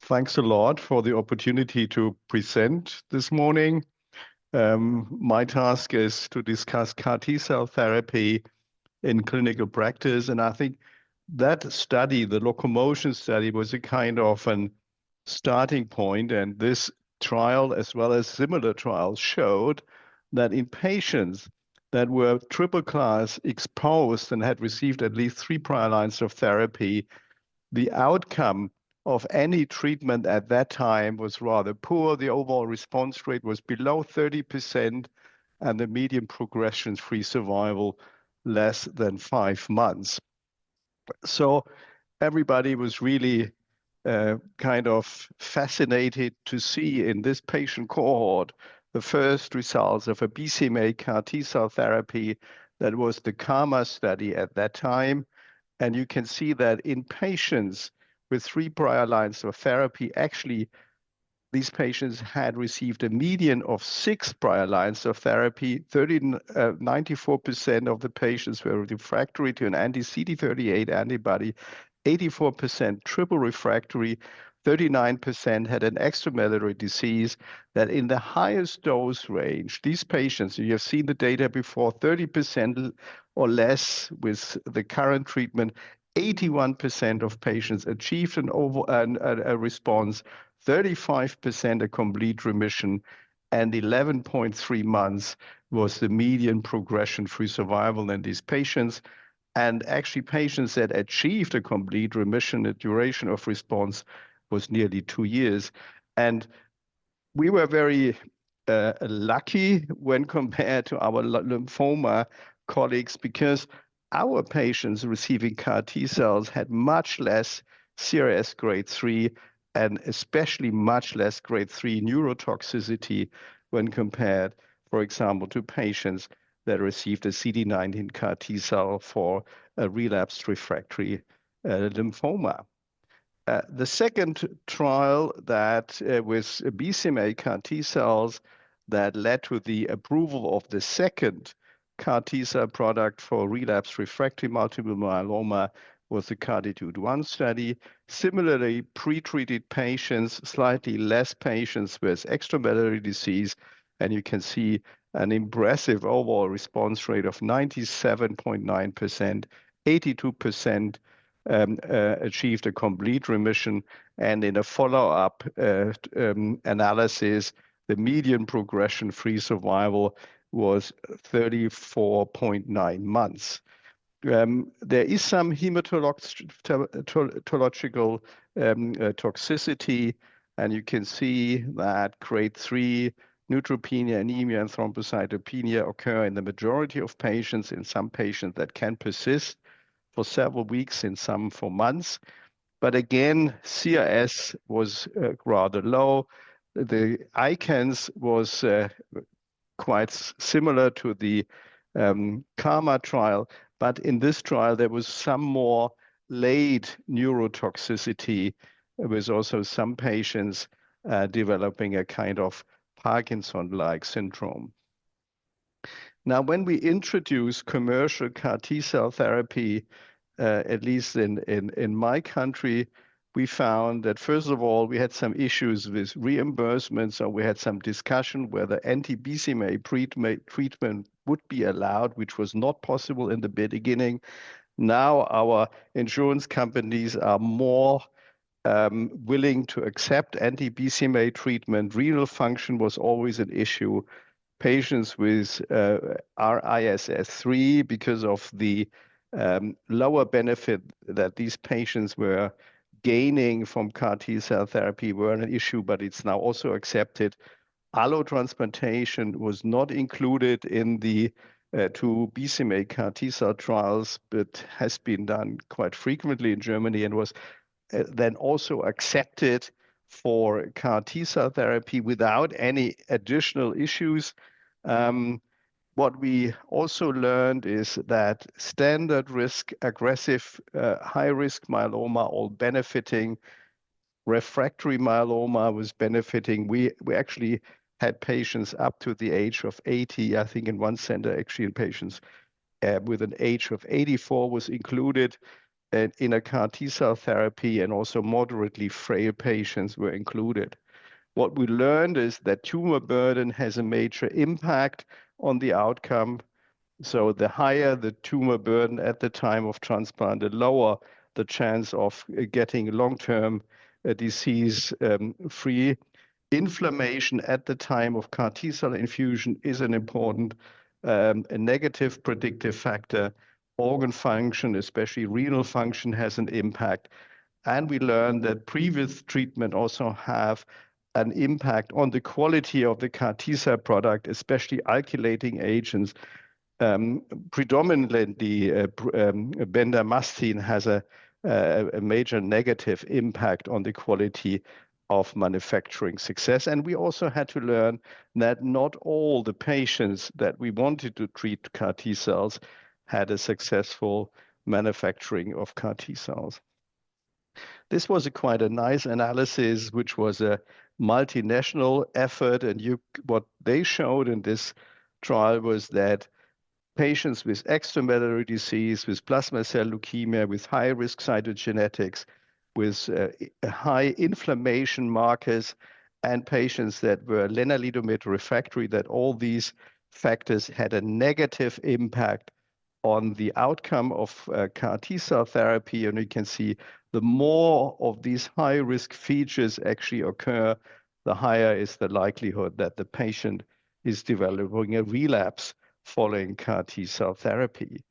Thanks a lot for the opportunity to present this morning. My task is to discuss CAR T-cell therapy in clinical practice. And I think that study, the locomotion study, was a kind of an starting point. And this trial, as well as similar trials, showed that in patients that were triple class exposed and had received at least 3 prior lines of therapy, the outcome of any treatment at that time was rather poor. The overall response rate was below 30%, and the median progression-free survival less than 5 months. So everybody was really kind of fascinated to see in this patient cohort the first results of a BCMA CAR T-cell therapy. That was the KarMMa study at that time. And you can see that in patients with 3 prior lines of therapy, actually, these patients had received a median of 6 prior lines of therapy. 94% of the patients were refractory to an anti-CD38 antibody, 84% triple refractory, 39% had an extramedullary disease. That in the highest dose range, these patients, you have seen the data before, 30% or less with the current treatment, 81% of patients achieved a response, 35% a complete remission, and 11.3 months was the median progression-free survival in these patients. And actually, patients that achieved a complete remission, the duration of response was nearly 2 years. And we were very lucky when compared to our lymphoma colleagues, because our patients receiving CAR T-cells had much less CRS grade 3 and especially much less grade 3 neurotoxicity when compared, for example, to patients that received a CD19 CAR T-cell for a relapsed refractory lymphoma. The second trial that with BCMA CAR T-cells that led to the approval of the second CAR T-cell product for relapsed refractory multiple myeloma was the CARTITUDE-1 study. Similarly, pre-treated patients, slightly less patients with extramedullary disease, and you can see an impressive overall response rate of 97.9%, 82% achieved a complete remission, and in a follow-up analysis, the median progression-free survival was 34.9 months. There is some hematological toxicity, and you can see that grade 3 neutropenia, anemia, and thrombocytopenia occur in the majority of patients. In some patients that can persist for several weeks, in some for months. But again, CRS was rather low. The ICANS was quite similar to the KarMMa trial, but in this trial, there was some more late neurotoxicity, with also some patients developing a kind of Parkinson-like syndrome. Now, when we introduce commercial CAR T-cell therapy, at least in my country, we found that, first of all, we had some issues with reimbursement. So we had some discussion whether anti-BCMA treatment would be allowed, which was not possible in the beginning. Now our insurance companies are more willing to accept anti-BCMA treatment. Renal function was always an issue. Patients with RISS3, because of the lower benefit that these patients were gaining from CAR T-cell therapy, were an issue, but it's now also accepted. Allotransplantation was not included in the 2 BCMA CAR T-cell trials, but has been done quite frequently in Germany and was then also accepted for CAR T-cell therapy without any additional issues. What we also learned is that standard risk, aggressive, high-risk myeloma all benefiting. Refractory myeloma was benefiting. We actually had patients up to the age of 80. I think in one center, actually, in patients with an age of 84 was included. in a CAR T-cell therapy, and also moderately frail patients were included. What we learned is that tumor burden has a major impact on the outcome. So the higher the tumor burden at the time of transplant, the lower the chance of getting long-term disease-free. Inflammation at the time of CAR T-cell infusion is an important a negative predictive factor. Organ function, especially renal function, has an impact. And we learned that previous treatment also have an impact on the quality of the CAR T-cell product, especially alkylating agents. Predominantly, bendamustine has a major negative impact on the quality of manufacturing success. And we also had to learn that not all the patients that we wanted to treat CAR T cells had a successful manufacturing of CAR T cells. This was quite a nice analysis, which was a multinational effort. And what they showed in this trial was that patients with extramedullary disease, with plasma cell leukemia, with high-risk cytogenetics, with high inflammation markers, and patients that were lenalidomide refractory, that all these factors had a negative impact on the outcome of CAR T-cell therapy. And you can see the more of these high-risk features actually occur, the higher is the likelihood that the patient is developing a relapse following CAR T-cell therapy.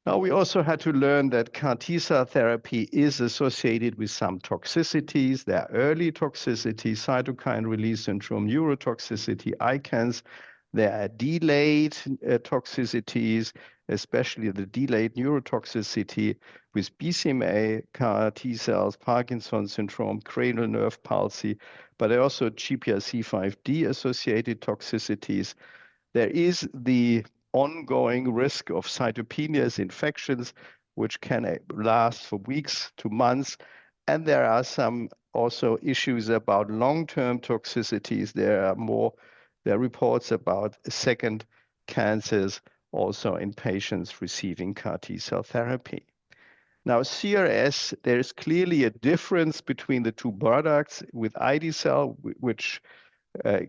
Now, we also had to learn that CAR T-cell therapy is associated with some toxicities. There are early toxicities, cytokine release syndrome, neurotoxicity, ICANS. There are delayed toxicities, especially the delayed neurotoxicity with BCMA CAR T-cells, Parkinson's syndrome, cranial nerve palsy, but also GPRC5D associated toxicities. There is the ongoing risk of cytopenias, infections, which can last for weeks to months. And there are some also issues about long-term toxicities. There are reports about second cancers also in patients receiving CAR T-cell therapy. Now, CRS, there is clearly a difference between the two products with ide-cel, which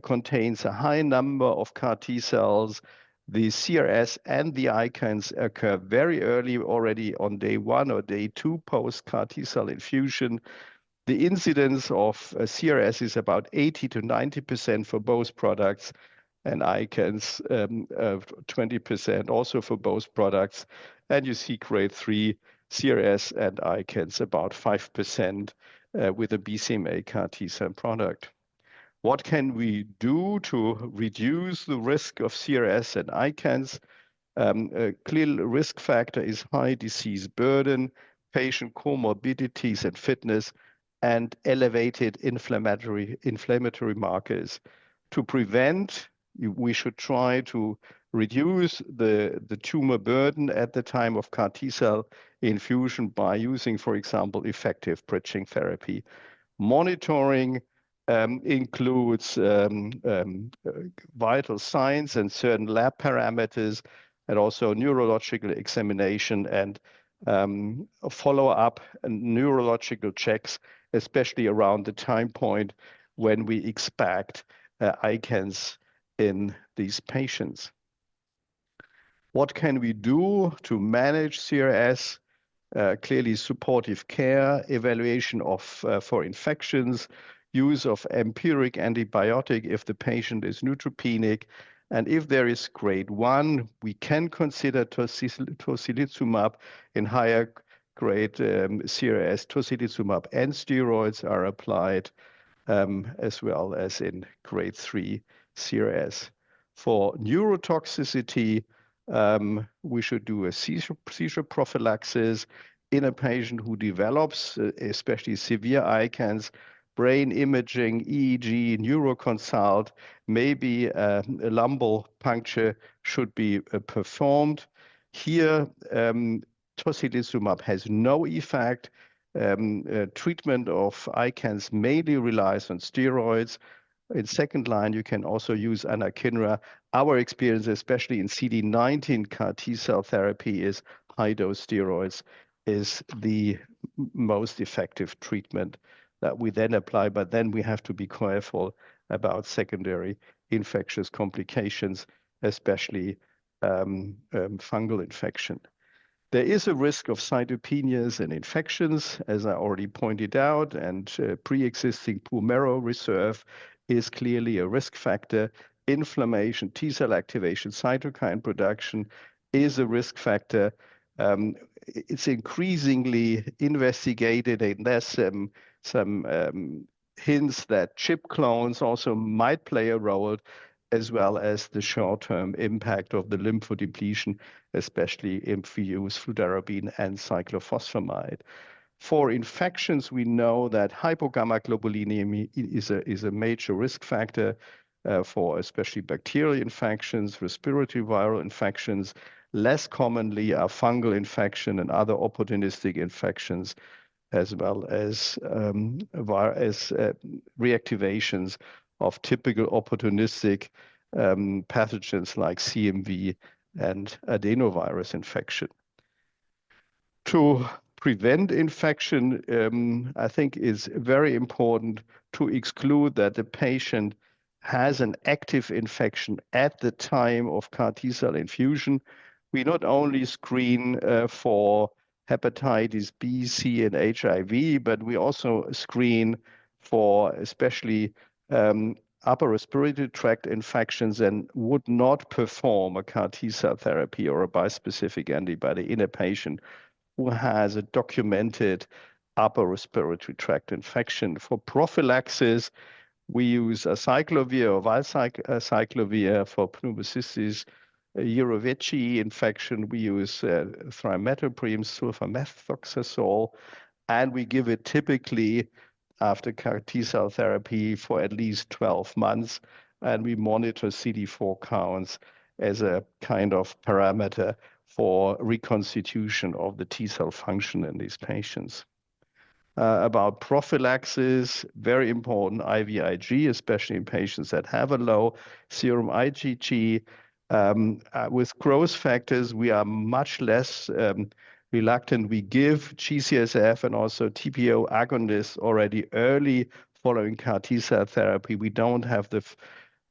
contains a high number of CAR T cells. The CRS and the ICANS occur very early, already on day 1 or day 2 post CAR T cell infusion. The incidence of CRS is about 80 to 90% for both products, and ICANS 20% also for both products. And you see grade 3 CRS and ICANS about 5% with a BCMA CAR T-cell product. What can we do to reduce the risk of CRS and ICANS? A clear risk factor is high disease burden, patient comorbidities and fitness, and elevated inflammatory markers. To prevent, we should try to reduce the tumor burden at the time of CAR T-cell infusion by using, for example, effective bridging therapy. Monitoring includes vital signs and certain lab parameters, and also neurological examination and follow-up and neurological checks, especially around the time point when we expect ICANS in these patients. What can we do to manage CRS? Clearly supportive care, evaluation of for infections, use of empiric antibiotic if the patient is neutropenic. And if there is grade 1, we can consider tocilizumab. In higher grade CRS, tocilizumab and steroids are applied, as well as in grade 3 CRS. For neurotoxicity, we should do a seizure prophylaxis in a patient who develops, especially severe ICANS, brain imaging, EEG, neuroconsult, maybe a lumbar puncture should be performed. Here, tocilizumab has no effect. Treatment of ICANS mainly relies on steroids. In second line, you can also use anakinra. Our experience, especially in CD19 CAR T-cell therapy, is high-dose steroids is the most effective treatment that we then apply, but then we have to be careful about secondary infectious complications, especially fungal infection. There is a risk of cytopenias and infections, as I already pointed out, and pre-existing poor marrow reserve is clearly a risk factor. Inflammation, T-cell activation, cytokine production is a risk factor. It's increasingly investigated, and there's some hints that chip clones also might play a role, as well as the short-term impact of the lymphodepletion, especially if we use fludarabine and cyclophosphamide. For infections, we know that hypogammaglobulinemia is a major risk factor for especially bacterial infections, respiratory viral infections. Less commonly are fungal infection and other opportunistic infections, as well as reactivations of typical opportunistic pathogens like CMV and adenovirus infection. To prevent infection, I think is very important to exclude that the patient has an active infection at the time of CAR T-cell infusion. We not only screen for hepatitis B, C, and HIV, but we also screen for especially upper respiratory tract infections and would not perform a CAR T-cell therapy or a bispecific antibody in a patient who has a documented upper respiratory tract infection. For prophylaxis, we use acyclovir or valcyclovir. For pneumocystis jirovecii infection, we use trimethoprim, sulfamethoxazole, and we give it typically after CAR T-cell therapy for at least 12 months, and we monitor CD4 counts as a kind of parameter for reconstitution of the T-cell function in these patients. About prophylaxis, very important, IVIG, especially in patients that have a low serum IgG. With growth factors, we are much less reluctant. We give GCSF and also TPO agonists already early following CAR T-cell therapy. We don't have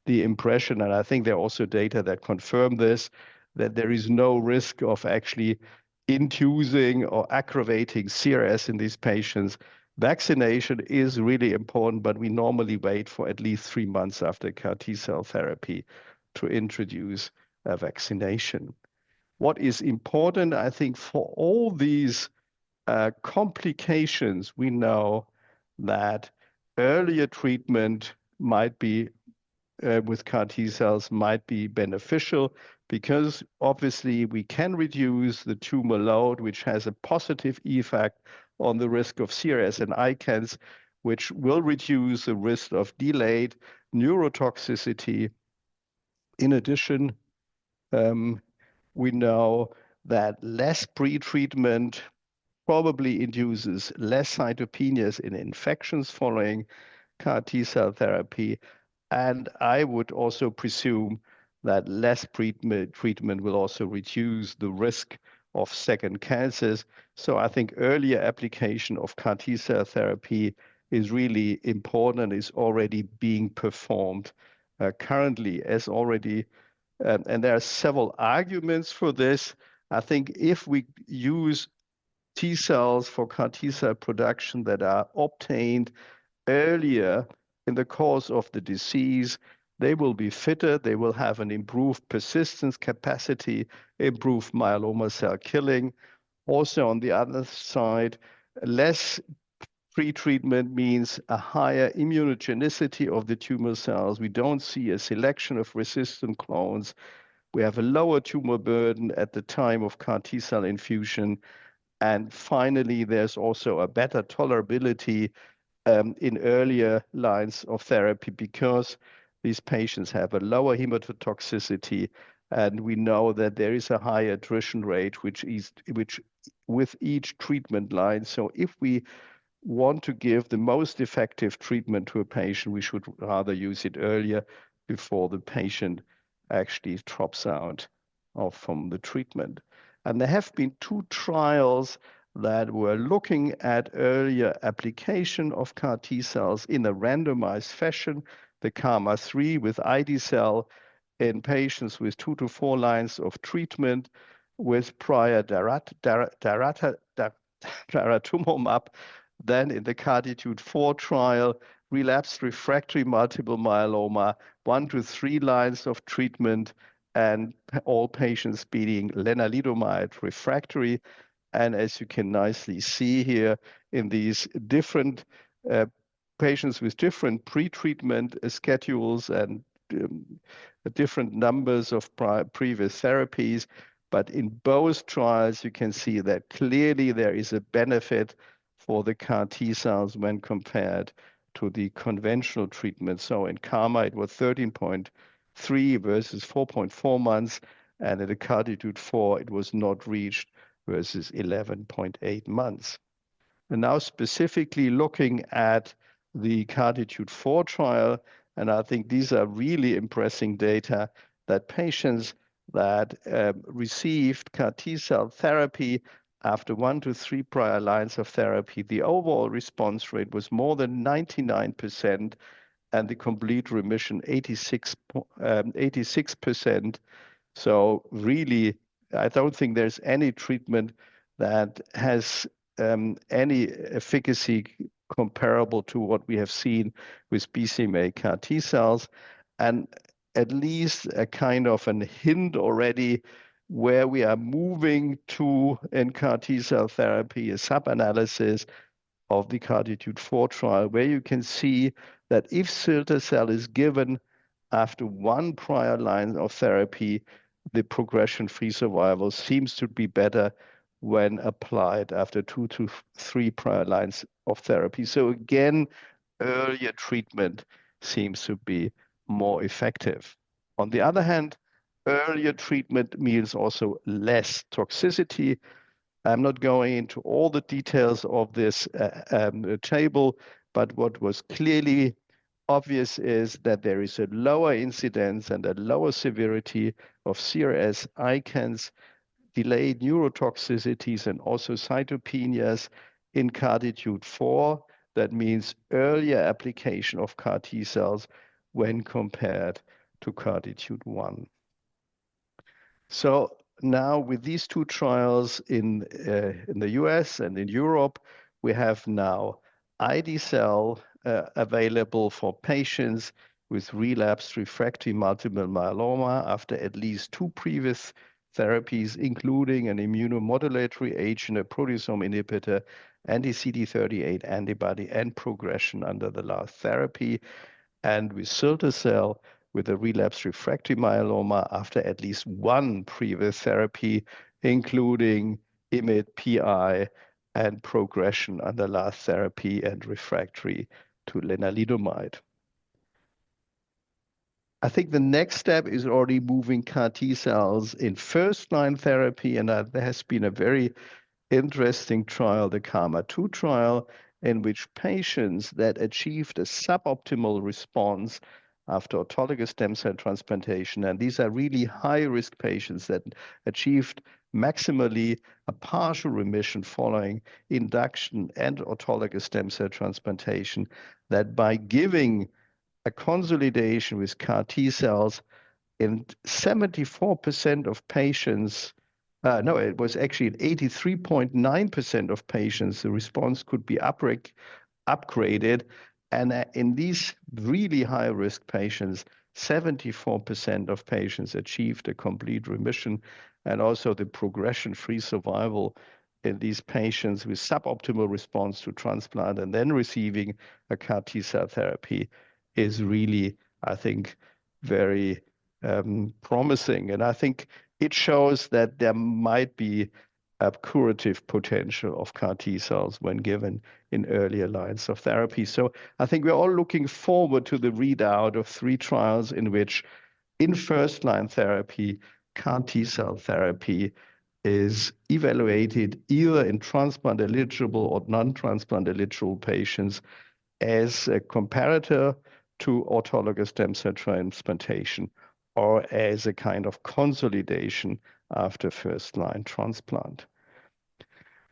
the impression, and I think there are also data that confirm this, that there is no risk of actually inducing or aggravating CRS in these patients. Vaccination is really important, but we normally wait for at least 3 months after CAR T-cell therapy to introduce a vaccination. What is important, I think, for all these complications, we know that earlier treatment might be with CAR T-cells might be beneficial, because obviously we can reduce the tumor load, which has a positive effect on the risk of CRS and ICANS, which will reduce the risk of delayed neurotoxicity. In addition, we know that less pre-treatment probably induces less cytopenias in infections following CAR T-cell therapy. And I would also presume that less treatment will also reduce the risk of second cancers. So I think earlier application of CAR T-cell therapy is really important and is already being performed currently as already. And there are several arguments for this. I think if we use T-cells for CAR T-cell production that are obtained earlier in the course of the disease, they will be fitter, they will have an improved persistence capacity, improved myeloma cell killing. Also, on the other side, less pre-treatment means a higher immunogenicity of the tumor cells. We don't see a selection of resistant clones. We have a lower tumor burden at the time of CAR T-cell infusion. And finally, there's also a better tolerability in earlier lines of therapy, because these patients have a lower hematotoxicity, and we know that there is a high attrition rate, which with each treatment line. So if we want to give the most effective treatment to a patient, we should rather use it earlier before the patient actually drops out from the treatment. And there have been 2 trials that were looking at earlier application of CAR T-cells in a randomized fashion, the KarMMa-3 with ide-cel in patients with 2 to 4 lines of treatment with prior daratumumab. Then in the CARTITUDE-4 trial, relapsed refractory multiple myeloma, 1 to 3 lines of treatment, and all patients being lenalidomide refractory. And as you can nicely see here in these different patients with different pre-treatment schedules and different numbers of previous therapies, but in both trials, you can see that clearly there is a benefit for the CAR T cells when compared to the conventional treatment. So in KarMMa, it was 13.3 versus 4.4 months, and in the CARTITUDE-4, it was not reached versus 11.8 months. And now specifically looking at the CARTITUDE-4 trial, and I think these are really impressive data that patients that received CAR T-cell therapy after 1 to 3 prior lines of therapy, the overall response rate was more than 99%, and the complete remission 86%. So really, I don't think there's any treatment that has any efficacy comparable to what we have seen with BCMA CAR T-cells, and at least a kind of a hint already where we are moving to in CAR T-cell therapy, a sub-analysis of the CARTITUDE-4 trial, where you can see that if cilta-cel is given after 1 prior line of therapy, the progression-free survival seems to be better when applied after 2 to 3 prior lines of therapy. So again, earlier treatment seems to be more effective. On the other hand, earlier treatment means also less toxicity. I'm not going into all the details of this table, but what was clearly obvious is that there is a lower incidence and a lower severity of CRS, ICANS, delayed neurotoxicities, and also cytopenias in CARTITUDE-4. That means earlier application of CAR T cells when compared to CARTITUDE-1. So now with these 2 trials in the US and in Europe, we have now ide-cel available for patients with relapsed refractory multiple myeloma after at least 2 previous therapies, including an immunomodulatory agent, a proteasome inhibitor, anti-CD38 antibody, and progression under the last therapy. And with cilta-cel, with a relapsed refractory myeloma after at least 1 previous therapy, including IMiD, PI, and progression under last therapy and refractory to lenalidomide. I think the next step is already moving CAR T cells in first-line therapy, and there has been a very interesting trial, the KarMMa-2 trial, in which patients that achieved a suboptimal response after autologous stem cell transplantation, and these are really high-risk patients that achieved maximally a partial remission following induction and autologous stem cell transplantation, that by giving a consolidation with CAR T cells in 74% of patients, no, it was actually 83.9% of patients, the response could be upgraded. And in these really high-risk patients, 74% of patients achieved a complete remission, and also the progression-free survival in these patients with suboptimal response to transplant and then receiving a CAR T-cell therapy is really, I think, very promising. And I think it shows that there might be a curative potential of CAR T cells when given in earlier lines of therapy. So I think we're all looking forward to the readout of 3 trials in which in first-line therapy, CAR T cell therapy is evaluated either in transplant eligible or non-transplant eligible patients as a comparator to autologous stem cell transplantation or as a kind of consolidation after first-line transplant.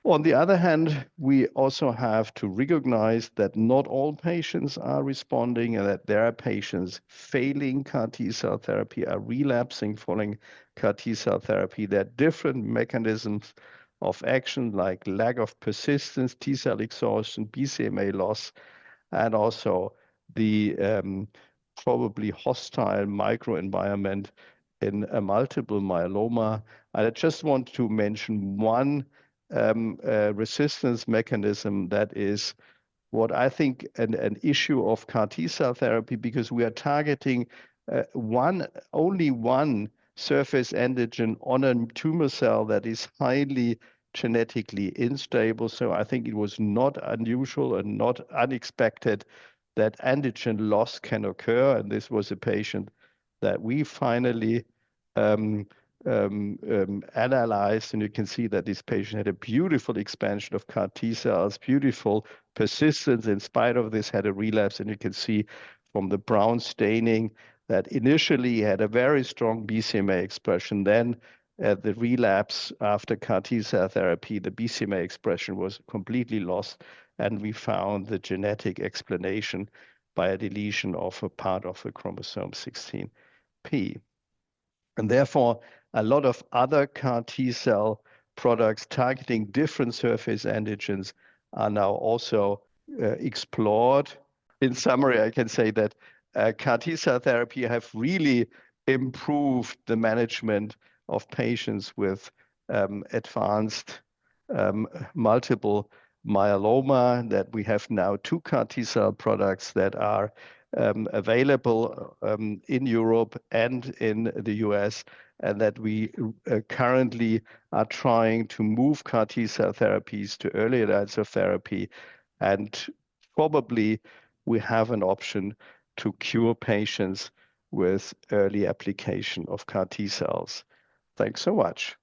On the other hand, we also have to recognize that not all patients are responding and that there are patients failing CAR T-cell therapy, are relapsing following CAR T-cell therapy. There are different mechanisms of action like lack of persistence, T-cell exhaustion, BCMA loss, and also the probably hostile microenvironment in a multiple myeloma. And I just want to mention one resistance mechanism that is what I think an issue of CAR T-cell therapy, because we are targeting only one surface antigen on a tumor cell that is highly genetically unstable. So I think it was not unusual and not unexpected that antigen loss can occur. And this was a patient that we finally analyzed, and you can see that this patient had a beautiful expansion of CAR T cells, beautiful persistence in spite of this, had a relapse, and you can see from the brown staining that initially had a very strong BCMA expression. Then at the relapse after CAR T-cell therapy, the BCMA expression was completely lost, and we found the genetic explanation by a deletion of a part of the chromosome 16p. And therefore, a lot of other CAR T-cell products targeting different surface antigens are now also explored. In summary, I can say that CAR T-cell therapy have really improved the management of patients with advanced multiple myeloma, that we have now 2 CAR T-cell products that are available in Europe and in the US, and that we currently are trying to move CAR T-cell therapies to earlier lines of therapy. And probably we have an option to cure patients with early application of CAR T-cells. Thanks so much.